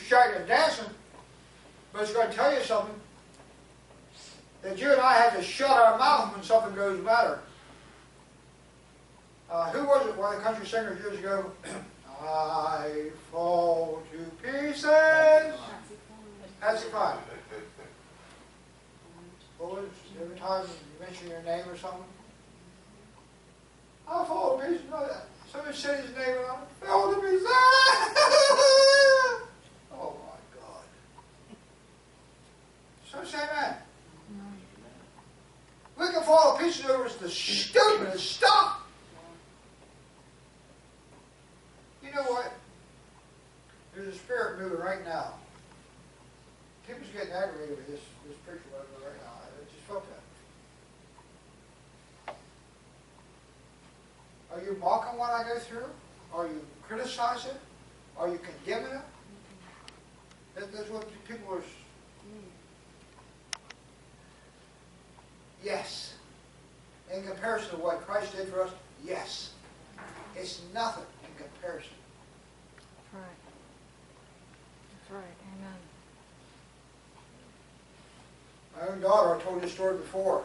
shouting and dancing, but it's going to tell you something. That you and I have to shut our mouth when something goes matter. Who was it? One of the country singers years ago. I fall to pieces. That's the fine. What was it? Every time you mention your name or something? I fall to pieces. Somebody said his name and I fell to pieces. Oh my God. So say that. We can fall to pieces over the stupidest stuff. You know what? There's a spirit moving right now. People's getting aggravated with this preacher right now. I just felt that. Are you mocking what I go through? Are you criticizing? Are you condemning it? That's what people are. Yes. In comparison to what Christ did for us, yes. It's nothing in comparison. That's right. That's right. Amen. My own daughter, I told this story before.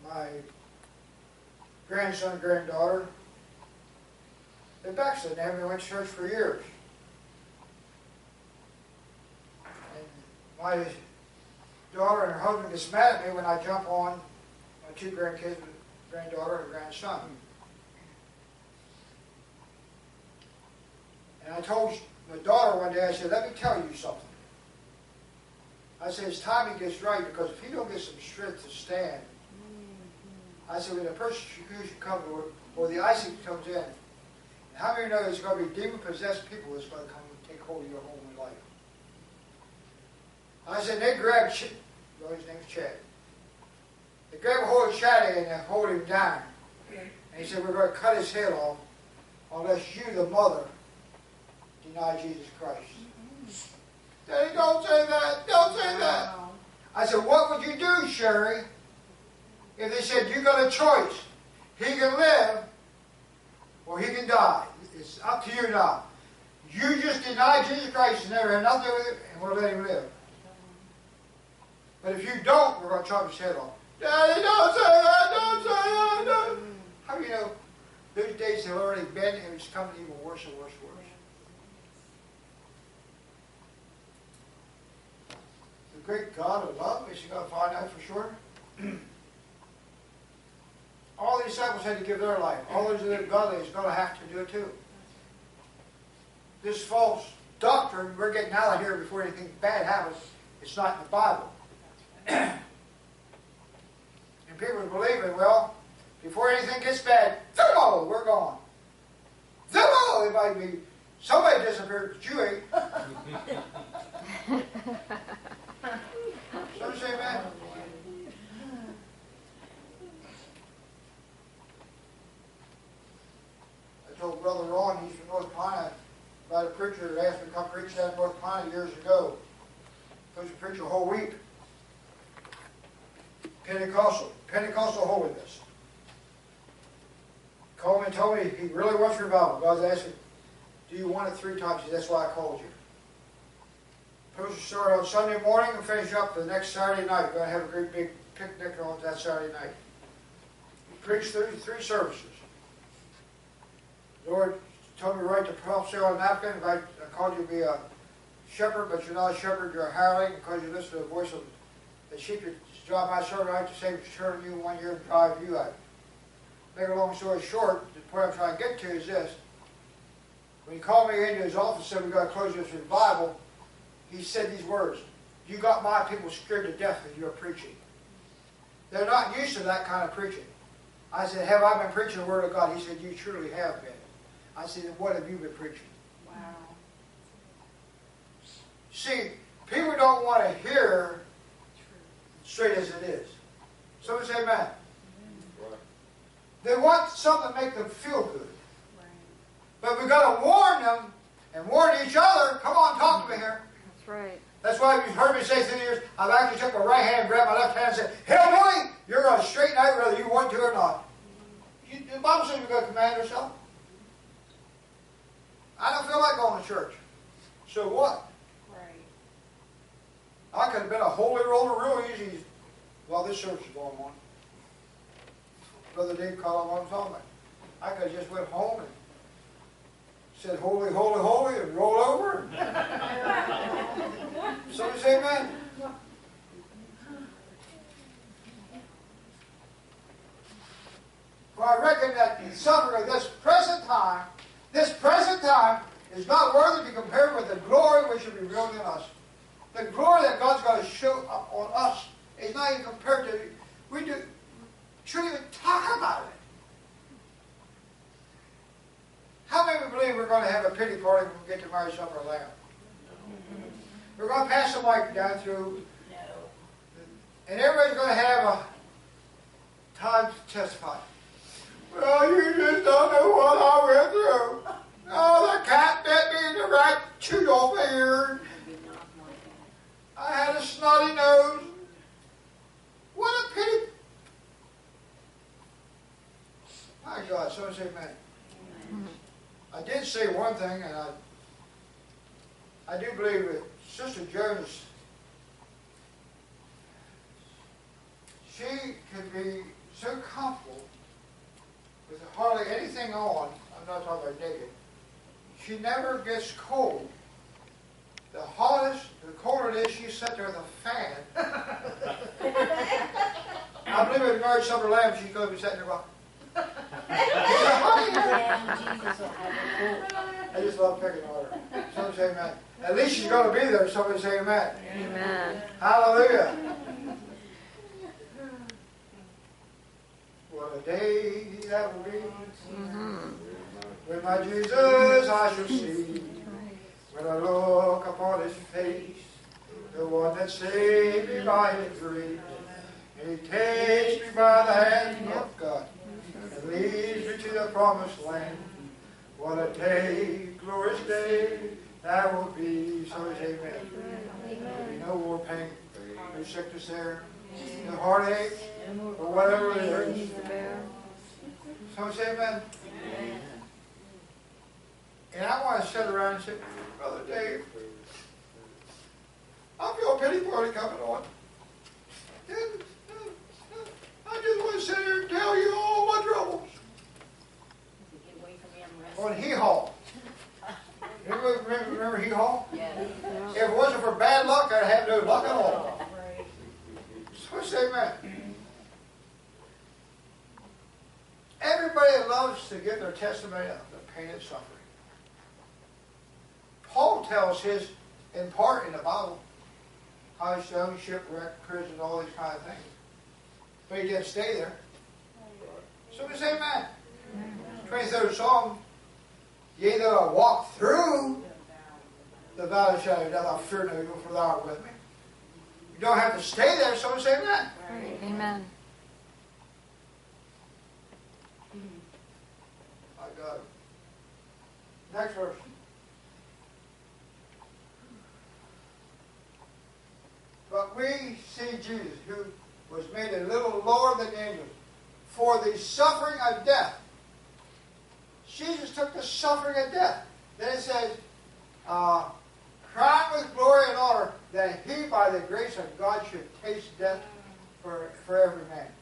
My grandson and granddaughter, they backslid. They haven't went to church for years. And my daughter and her husband gets mad at me when I jump on my two grandkids, granddaughter and grandson. And I told my daughter one day, I said, let me tell you something. I said, it's time he gets right, because if he don't get some strength to stand, I said, when the persecution comes, or the icing comes in, how many know there's going to be demon-possessed people that's going to come and take hold of your home and life? I said, they grabbed Chad. His name's Chad. They grabbed a hold of Chad and they hold him down. And he said, we're going to cut his head off unless you, the mother, deny Jesus Christ. Daddy, don't say that. Don't say that. I said, what would you do, Sherry, if they said, you got a choice. He can live or he can die. It's up to you now. You just deny Jesus Christ and never had nothing to do with it, and we'll let him live. But if you don't, we're going to chop his head off. Daddy, don't say that. Don't say that. Don't. How do you know those days have already been, and it's coming even worse and worse and worse? The great God of love, is he going to find out for sure? All the disciples had to give their life. All those that are godly is going to have to do it too. This false doctrine, we're getting out of here before anything bad happens. It's not in the Bible. And people are believing, well, before anything gets bad, Zillow, we're gone. Zillow, it might be, somebody disappeared, but you ain't. So say amen. I told Brother Ron, he's from North Carolina, about a preacher that asked me to come preach down in North Carolina years ago. He was to preach a whole week. Pentecostal holiness. Called me and told me he really wants revival. God's asking, do you want it 3 times? That's why I called you. Preacher started on Sunday morning and finish up the next Saturday night. We're going to have a great big picnic on that Saturday night. He preached 3 services. The Lord told me to write the prophecy on a napkin. I called you to be a shepherd, but you're not a shepherd, you're a hireling, because you listen to the voice of the sheep. Drive my servant out to save turn you 1 year and drive you out. Make a long story short, the point I'm trying to get to is this. When he called me into his office and said, we've got to close this revival, he said these words, you got my people scared to death with your preaching. They're not used to that kind of preaching. I said, have I been preaching the Word of God? He said, you truly have been. I said, what have you been preaching? Wow. See, people don't want to hear straight as it is. Somebody say amen. Right. They want something to make them feel good. Right. But we've got to warn them and warn each other. Come on, talk to me here. That's right. That's why you've heard me say through the years, I've actually took my right hand and grabbed my left hand and said, hillbilly, you're going to straighten out whether you want to or not. The Bible says you're going to command yourself. I don't feel like going to church. So what? Right. I could have been a holy roller real easy while this service is going on. Brother Dave called on what I'm talking about. I could have just went home and said holy, holy, holy and rolled over. Somebody say amen. Well, I reckon that the suffering of this present time is not worthy to be compared with the glory which will be revealed in us. The glory that God's going to show up on us is not even compared to, shouldn't even talk about it. How many believe we're going to have a pity party when we get to marry supper of lamb? We're going to pass the mic down through, and everybody's going to have a time to testify. Well, you just don't know what I went through. Oh, the cat bit me in the right chewed off my ear. I had a snotty nose. What a pity. My God, someone say amen. I did say one thing, and I do believe that Sister Jones, she can be so comfortable with hardly anything on. I'm not talking about naked. She never gets cold. The hottest, the colder it is, she sits there with a fan. I believe in married supper lamb, she's going to be sitting there going, I just love picking on her. Somebody say amen. At least she's going to be there. Somebody say amen. Amen. Hallelujah. What a day that will be. When my Jesus I shall see. When I look upon his face. The one that saved me by his grace. And he takes me by the hand of God. And leads me to the promised land. What a day, glorious day, that will be. So is amen. There'll be no war pain, no sickness there, no heartache, or whatever it is. So say amen. And I want to sit around and say, Brother Dave, I feel a pity party coming on. And I just want to sit here and tell you all my troubles. On Hee-Haw. Remember Hee-Haw? Yes. If it wasn't for bad luck, I'd have no luck at all. So say amen. Everybody loves to give their testimony of the pain and suffering. Paul tells his, in part in the Bible, how he's shown shipwreck, prison, all these kind of things. But he didn't stay there. Somebody say amen. 23rd Psalm. Yea, though I walk through the valley of the shadow of death, I'll fear no evil, for thou art with me. You don't have to stay there, so say amen. Amen. I got it. Next verse. But we see Jesus, who was made a little lower than the angels, for the suffering of death. Jesus took the suffering of death. Then it says, crowned with glory and honor, that he, by the grace of God, should taste death for every man.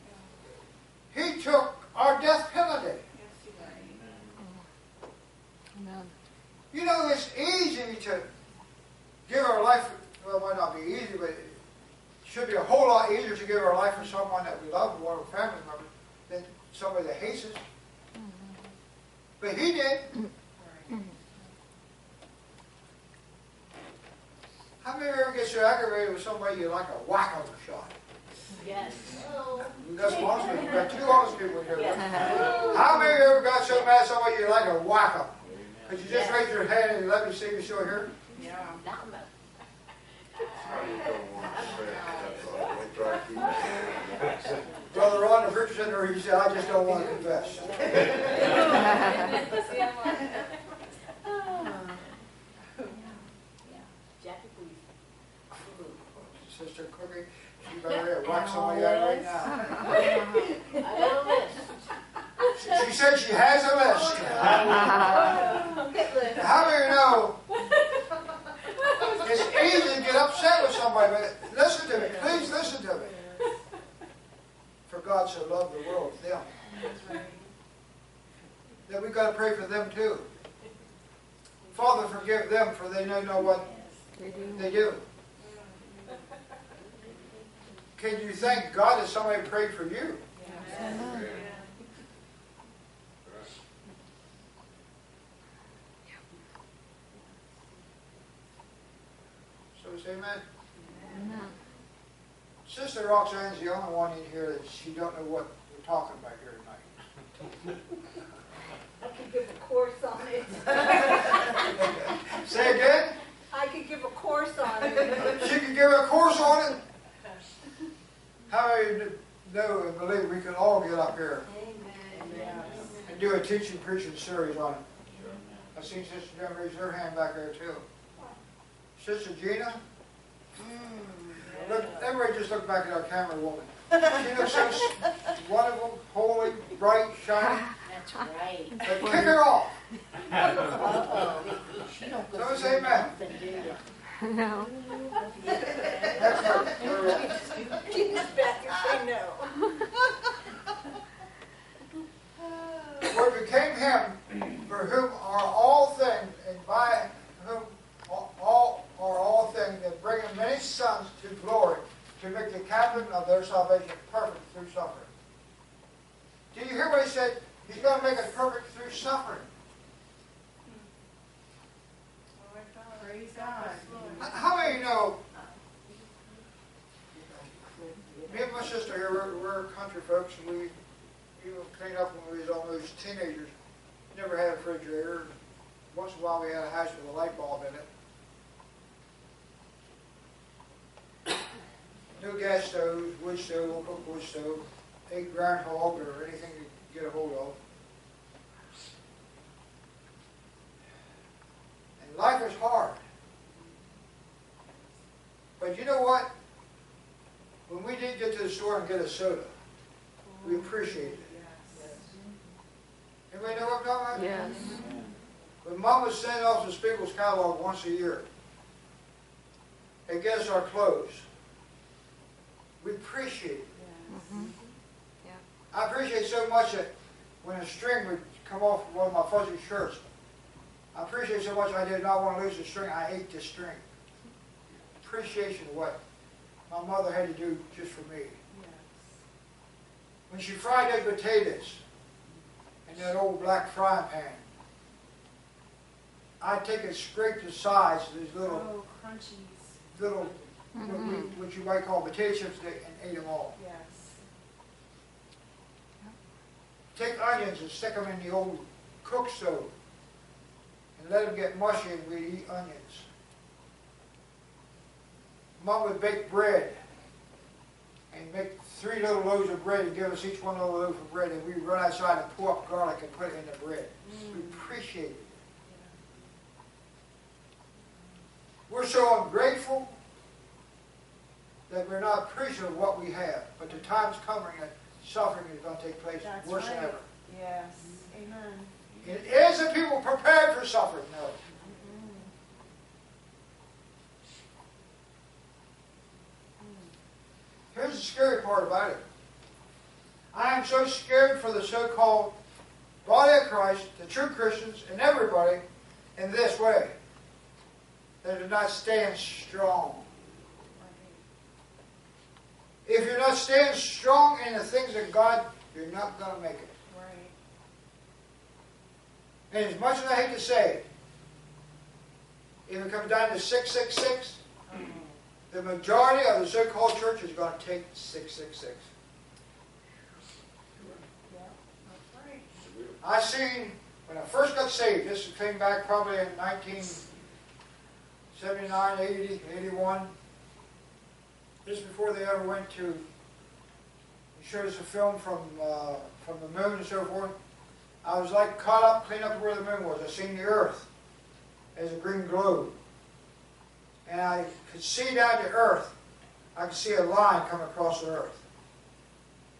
He took our death penalty. Amen. You know, it's easy to give our life, well, it might not be easy, but it should be a whole lot easier to give our life for someone that we love, one of our family members, than somebody that hates us. But he did. How many of you ever get so aggravated with somebody you like a whack-a shot? Yes. That's honest people. We've got two honest people here. How many of you ever got so mad at somebody you like a whack-a? Could you just raise your hand and let me see you show here? Yeah. Brother Ron, the preacher said there, he said, I just don't want to confess. Sister Cookie, she better whack somebody out right now. I got a list. She said she has a list. How many know it's easy to get upset with somebody, but listen to me. Please listen to me. For God so loved the world, them. That we've got to pray for them too. Father, forgive them, for they know what they do. Can you thank God that somebody prayed for you? Amen. So say amen. Amen. Sister Roxanne's the only one in here that she don't know what we're talking about here tonight. I could give a course on it. Say again? I could give a course on it. She could give a course on it. How many know and believe we can all get up here Amen. and do a teaching, preaching series on it? I've seen Sister Jen raise her hand back there too. Sister Gina? Look, everybody just look back at our camera woman. She looks so wonderful, holy, bright, shining. That's right. But kick her off. Uh-oh. She don't go Someone through say amen. nothing, do you? No. That's her. Gina's back and say no. For it became him for whom are all things, and by whom all are all things, that bringing many sons to glory, to make the captain of their salvation perfect through suffering. Did you hear what he said? He's going to make us perfect through suffering. Praise God. How many know? Me and my sister here, we're country folks, and we cleaned up when we was almost teenagers. Never had a refrigerator. Once in a while we had a house with a light bulb in it. No gas stoves, wood stove, we'll cook wood stove, ate groundhog or anything to get a hold of. And life is hard. But you know what? When we did get to the store and get a soda, we appreciated it. Anybody know what I'm talking about? Yes. When Mom was sending off the Spiegels catalog once a year, and get us our clothes, we appreciate it. Mm-hmm. Yeah. I appreciate so much that when a string would come off of one of my fuzzy shirts, I appreciate so much I did not want to lose the string. I ate the string. Appreciation of what my mother had to do just for me. When she fried those potatoes in that old black frying pan, I'd take and scrape the sides of these little, little what you might call potato chips, and ate them all. Take onions and stick them in the old cook stove and let them get mushy, and we'd eat onions. Mom would bake bread and make 3 little loaves of bread and give us each one little loaf of bread, and we'd run outside and pull up garlic and put it in the bread. We appreciated it. We're so ungrateful that we're not appreciative of what we have. But the time's coming that suffering is going to take place worse than ever. Yes. Amen. It isn't people prepared for suffering, no. Here's the scary part about it. I am so scared for the so-called body of Christ, the true Christians, and everybody in this way, that do not stand strong. If you're not standing strong in the things of God, you're not going to make it. And as much as I hate to say it, if it comes down to 666, the majority of the so-called church is going to take 666. I seen, when I first got saved, this came back probably in 1979, 80, 81, just before they ever went to, they showed us a film from the moon and so forth. I was like caught up, clean up to where the moon was. I seen the earth as a green globe. And I could see down the earth. I could see a line come across the earth.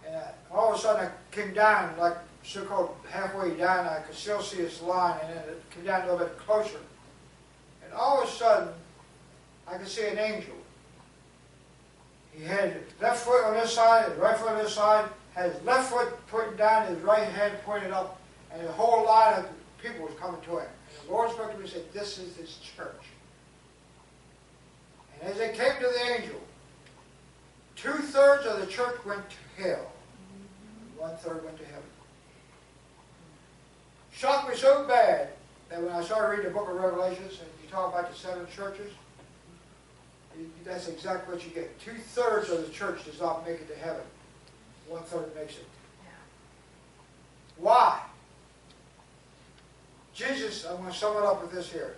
And all of a sudden I came down like so-called halfway down, I could still see this line, and then it came down a little bit closer. And all of a sudden, I could see an angel. He had his left foot on this side, his right foot on this side, had his left foot pointing down, his right hand pointed up, and the whole line of people was coming to him. And the Lord spoke to me and said, this is his church. And as they came to the angel, 2/3 of the church went to hell. 1/3 went to heaven. Shocked me so bad that when I started reading the book of Revelations, and you talk about the 7 churches, that's exactly what you get. 2/3 of the church does not make it to heaven. 1/3 makes it. Why? Jesus, I'm going to sum it up with this here.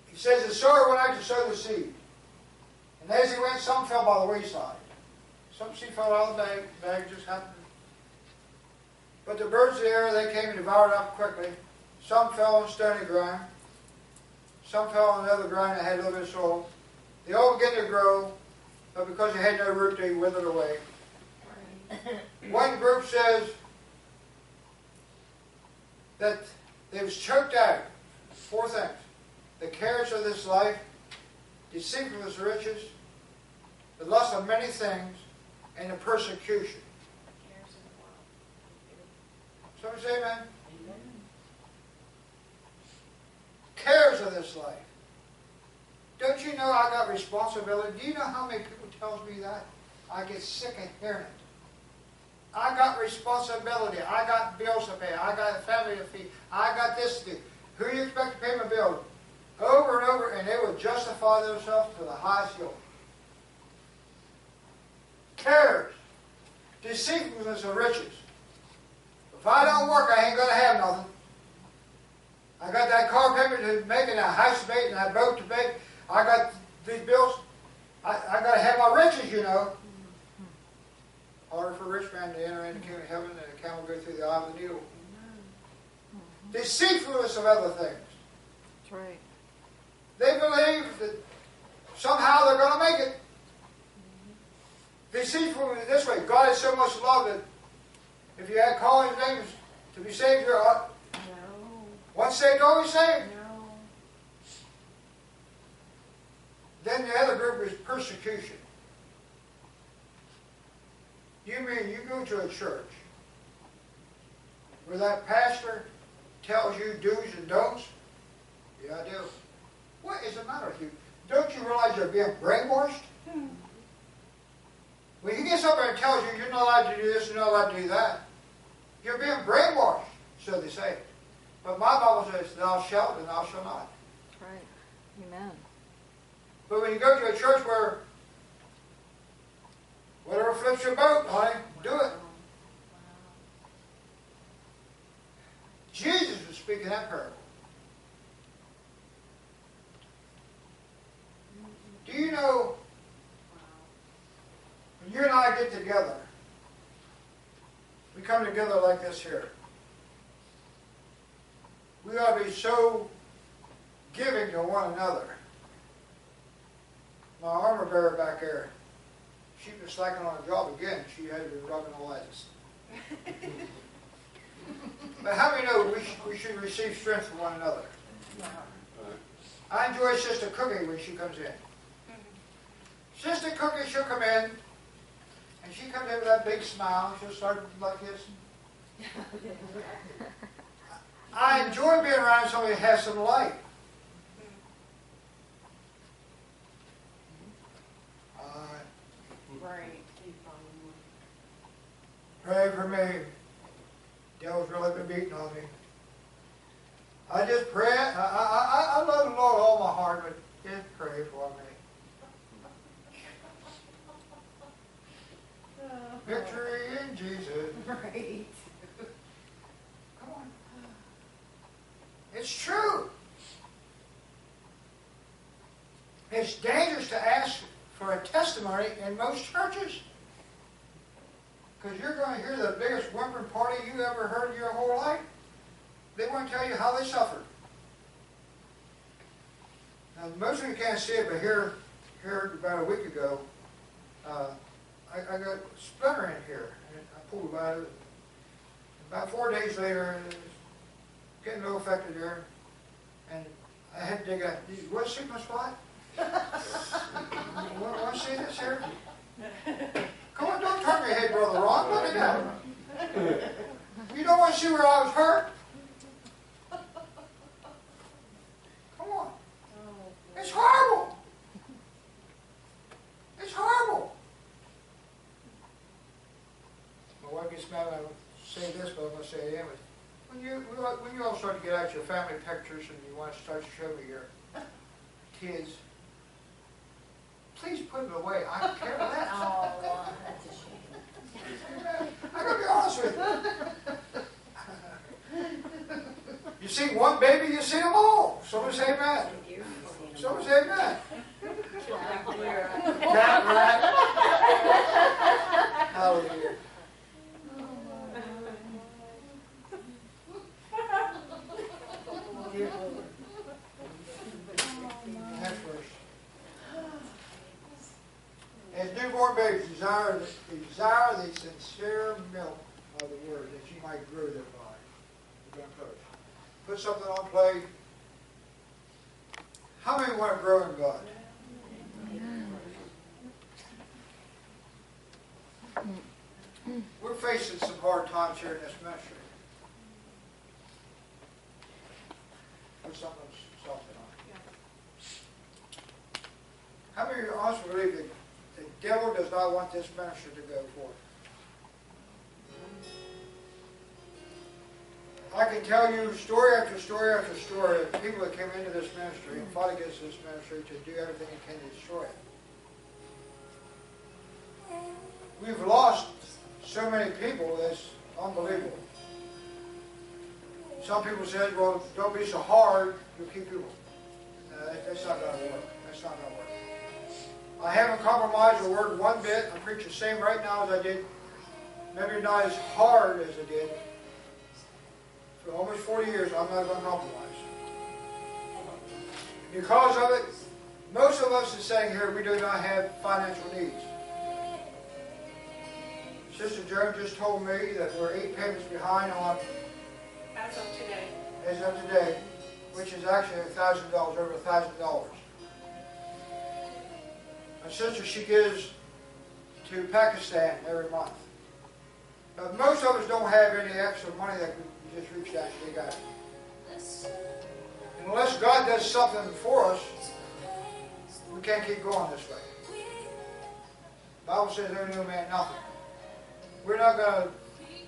He says, the sower went out to sow the seed. And as he went, some fell by the wayside. Some seed fell out of the bag just happened. But the birds of the air, they came and devoured it up quickly. Some fell on stony ground. Some fell on other ground that had a little bit of soil. They all began to grow, but because they had no root, they withered away. One group says that they was choked out. 4 things. The cares of this life, deceitfulness of riches, the lust of many things, and the persecution. Somebody say amen? Cares of this life. Don't you know I got responsibility? Do you know how many people tells me that? I get sick of hearing it. I got responsibility. I got bills to pay. I got a family to feed. I got this to do. Who do you expect to pay my bill? Over and over, and they will justify themselves to the highest hill. Cares. Deceitfulness of riches. If I don't work, I ain't going to have nothing. I got that car payment to make and a house to make and that boat to make. I got these bills. I got to have my riches, you know. Harder for a rich man to enter into the kingdom of heaven than a camel go through the eye of the needle. Deceitfulness of other things. That's right. They believe that somehow they're going to make it. Deceitful this way. God is so much love that if you had called his name to be saved, you're once saved, always saved. Then the other group is persecution. You mean you go to a church where that pastor tells you do's and don'ts? Yeah, I do. What is the matter with you? Don't you realize you're being brainwashed? When he gets up there and tells you you're not allowed to do this, you're not allowed to do that, you're being brainwashed, so they say. But my Bible says, thou shalt and thou shalt not. That's right. Amen. But when you go to a church where whatever flips your boat, honey, do it. Jesus was speaking that parable. Do you know, when you and I get together, we come together like this here. We ought to be so giving to one another. My armor bearer back there, she's been slacking on a job again. She had been rubbing all that. But how many know we should receive strength from one another? I enjoy Sister Cookie when she comes in. Sister Cookie, she'll come in, and she comes in with that big smile. She'll start like this. I enjoy being around somebody who has some light. Pray for me. Devil's really been beating on me. I just pray. I love the Lord with all my heart, but just pray for me. Victory in Jesus. Right. Come on. It's true. It's dangerous to ask for a testimony in most churches. Because you're going to hear the biggest whimpering party you ever heard in your whole life. They want to tell you how they suffered. Now, most of you can't see it, but here about a week ago, I got a splinter in here. And I pulled it out. About 4 days later, it was getting a little affected there, and I had to dig out. You want to see my spot? Want to see this here? Come on, don't turn your head, Brother Ron. Look at that. You don't want to see where I was hurt? Come on. It's horrible. It's horrible. My wife gets mad when I say this, but I'm going to say it anyway. When you all start to get out your family pictures and you want to start to show me your kids, please put them away. I don't care less. Oh, that's a shame. I'm going to be honest with you. You see one baby, you see them all. Someone say amen. Someone say amen. Cat, rat. Hallelujah. Next verse. As newborn babies desire the sincere milk of the word, that you might grow thereby. We're going to close. Put something on play. How many want to grow in God? We're facing some hard times here in this ministry. Put something soft on. How many of you honestly believe that the devil does not want this ministry to go forth? I can tell you story after story after story of people that came into this ministry and fought against this ministry to do everything they can to destroy it. We've lost so many people that's unbelievable. Some people say, well, don't be so hard, you'll keep people. That's not going to work. That's not going to work. I haven't compromised a word one bit. I preach the same right now as I did. Maybe not as hard as I did. For almost 40 years, I'm not going to compromise. Because of it, most of us are saying here, we do not have financial needs. Sister Joan just told me that we're 8 payments behind on, As of today. as of today, which is actually $1,000, over $1,000. My sister, she gives to Pakistan every month. But most of us don't have any extra money that we just reach out and dig out. And unless God does something for us, we can't keep going this way. The Bible says, "There no man nothing." We're not going to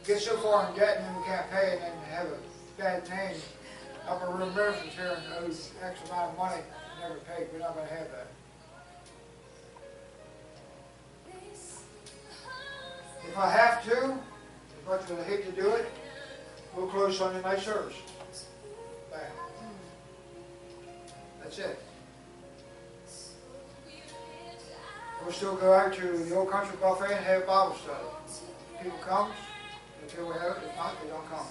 get so far in debt and then we can't pay it and then have a bad name. Upper room merchants here and owe X amount of money never paid. We're not going to have that. If I have to, as much as I hate to do it, we'll close Sunday night service. Bam. That's it. We'll still go out to the Old Country Buffet and have Bible study. People come, until we have it. If not, they don't come.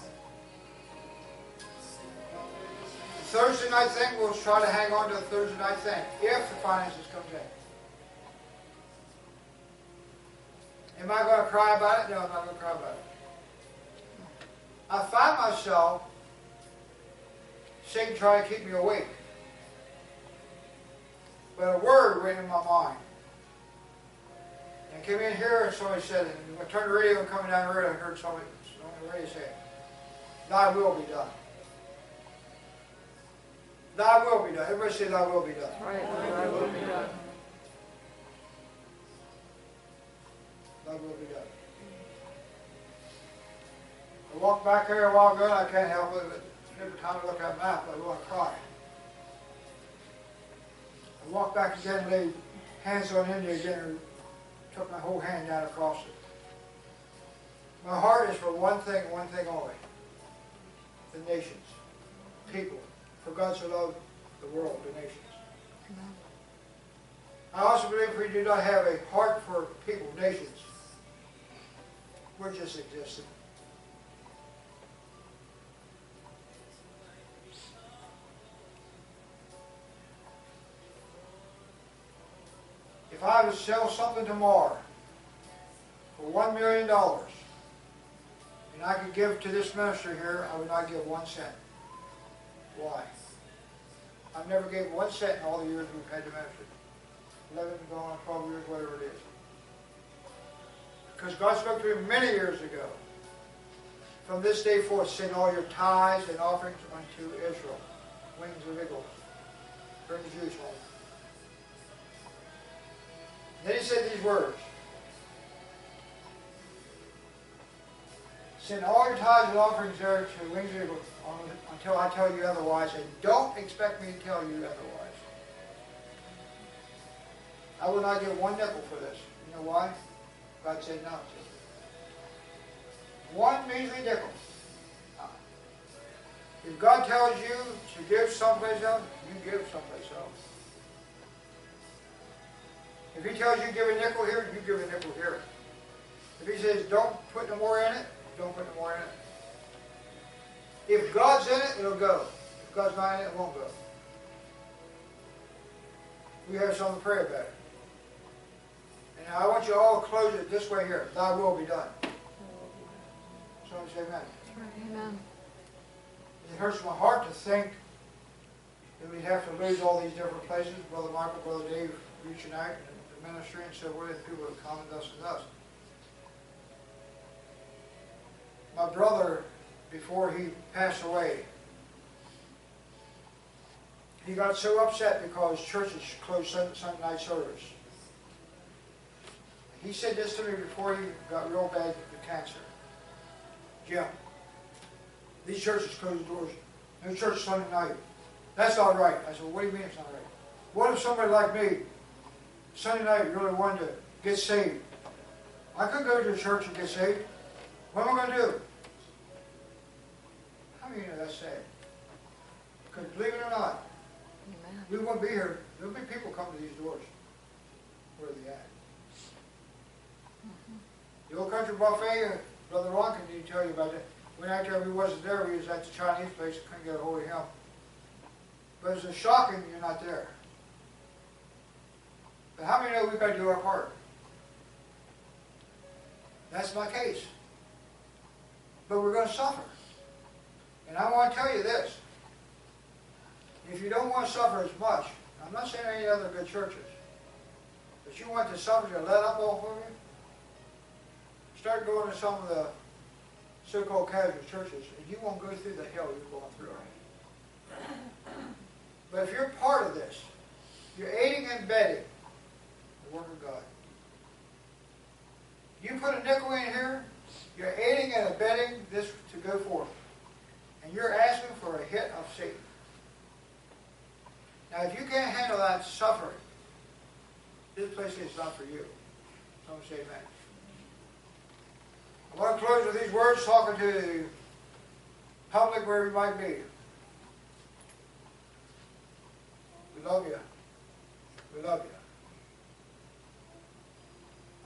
The Thursday night thing, we'll try to hang on to the Thursday night thing, if the finances comes in. Am I going to cry about it? No, I'm not going to cry about it. I find myself, Satan trying to keep me awake. But a word went in my mind. And I came in here and somebody said it. And I turned the radio and coming down the road, I heard somebody on the radio say, "Thy will be done." Thy will be done. Everybody say, "Thy will be done." Right, thy will be done. Thy will be done. I walked back here a while ago and I can't help it, but every time I look at the map, I want to cry. I walked back again and laid hands on India again and took my whole hand down across it. My heart is for one thing only. The nations. People. For God so loved the world, the nations. I also believe if we do not have a heart for people, nations, we're just existing. If I would sell something tomorrow for $1 million, and and I could give to this ministry here, I would not give 1 cent. Why? I've never gave 1 cent in all the years we've had the ministry. 11, going on 12 years, whatever it is. Because God spoke to me many years ago. From this day forth, send all your tithes and offerings unto Israel. Wings of eagles. Bring the Jews home. Then he said these words. Send all your tithes and offerings there to wings of eagles until I tell you otherwise, and don't expect me to tell you otherwise. I will not give 1 nickel for this. You know why? God said not to. 1 measly nickel. If God tells you to give someplace else, you give someplace else. If He tells you to give a nickel here, you give a nickel here. If He says don't put no more in it, don't put no more in it. If God's in it, it'll go. If God's not in it, it won't go. We have something to pray about it. And I want you all to close it this way here. Thy will be done. Someone say amen. Amen. It hurts my heart to think that we'd have to lose all these different places. Brother Michael, Brother Dave reaching out and the ministry and so forth, and people have come and us and us. My brother, before he passed away, he got so upset because churches closed Sunday night service. He said this to me before he got real bad with cancer. Jim, these churches close doors. No church Sunday night. That's not right. I said, well, what do you mean it's not right? What if somebody like me, Sunday night, really wanted to get saved? I could go to a church and get saved. What am I going to do? How many of you know that's sad? Because believe it or not, Amen. we won't be here. There'll be people come to these doors. Where are they at? The Old Country Buffet, Brother Ron can tell you about that. When out there, we wasn't there. We was at the Chinese place. Couldn't get a hold of him. But it's shocking you're not there. But how many know we've got to do our part? That's my case. But we're going to suffer. And I want to tell you this. If you don't want to suffer as much, I'm not saying any other good churches, but you want the suffering to let up off of you, start going to some of the so-called casual churches, and you won't go through the hell you're going through. But if you're part of this, you're aiding and abetting the work of God. You put a nickel in here, you're aiding and abetting this to go forth. And you're asking for a hit of Satan. Now, if you can't handle that suffering, this place is not for you. Someone say amen. I want to close with these words, talking to the public wherever you might be. We love you. We love you.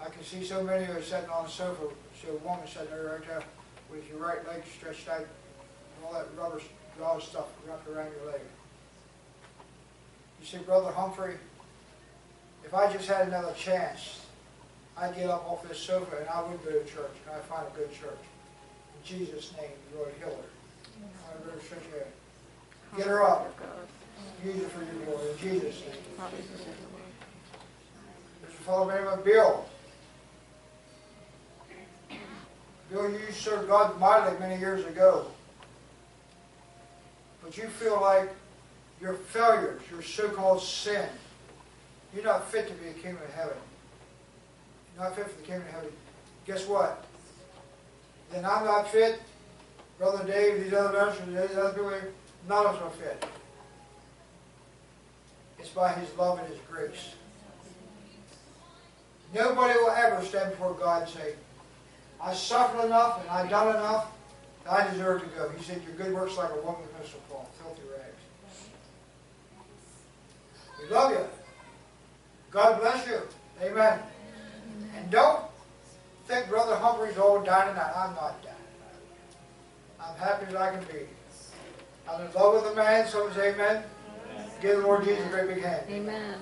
I can see so many of you sitting on the sofa. See a woman sitting there right there with your right leg stretched out and all that rubber gauze stuff wrapped around your leg. You see, Brother Humphrey, if I just had another chance, I'd get up off this sofa and I would go to church. And I'd find a good church. In Jesus' name, Lord, heal her. I'd go to church here. Get her up. Use her for your glory. In Jesus' name. There's a fellow named Bill. Bill, you served God mightily many years ago. But you feel like your failures, your so-called sin, you're not fit to be a king of heaven. You're not fit for the kingdom of heaven. Guess what? Then I'm not fit. Brother Dave, these other ministers, these other people, none of us are fit. It's by His love and His grace. Nobody will ever stand before God and say, I suffered enough and I've done enough, I deserve to go. He said, your good works like a woman with no support, filthy rags. We love you. God bless you. Amen. And don't think Brother Humphrey's all dying tonight. I'm not dying tonight. I'm happy as I can be. I'm in love with the man. Someone say amen. Give the Lord Jesus a great big hand. Amen.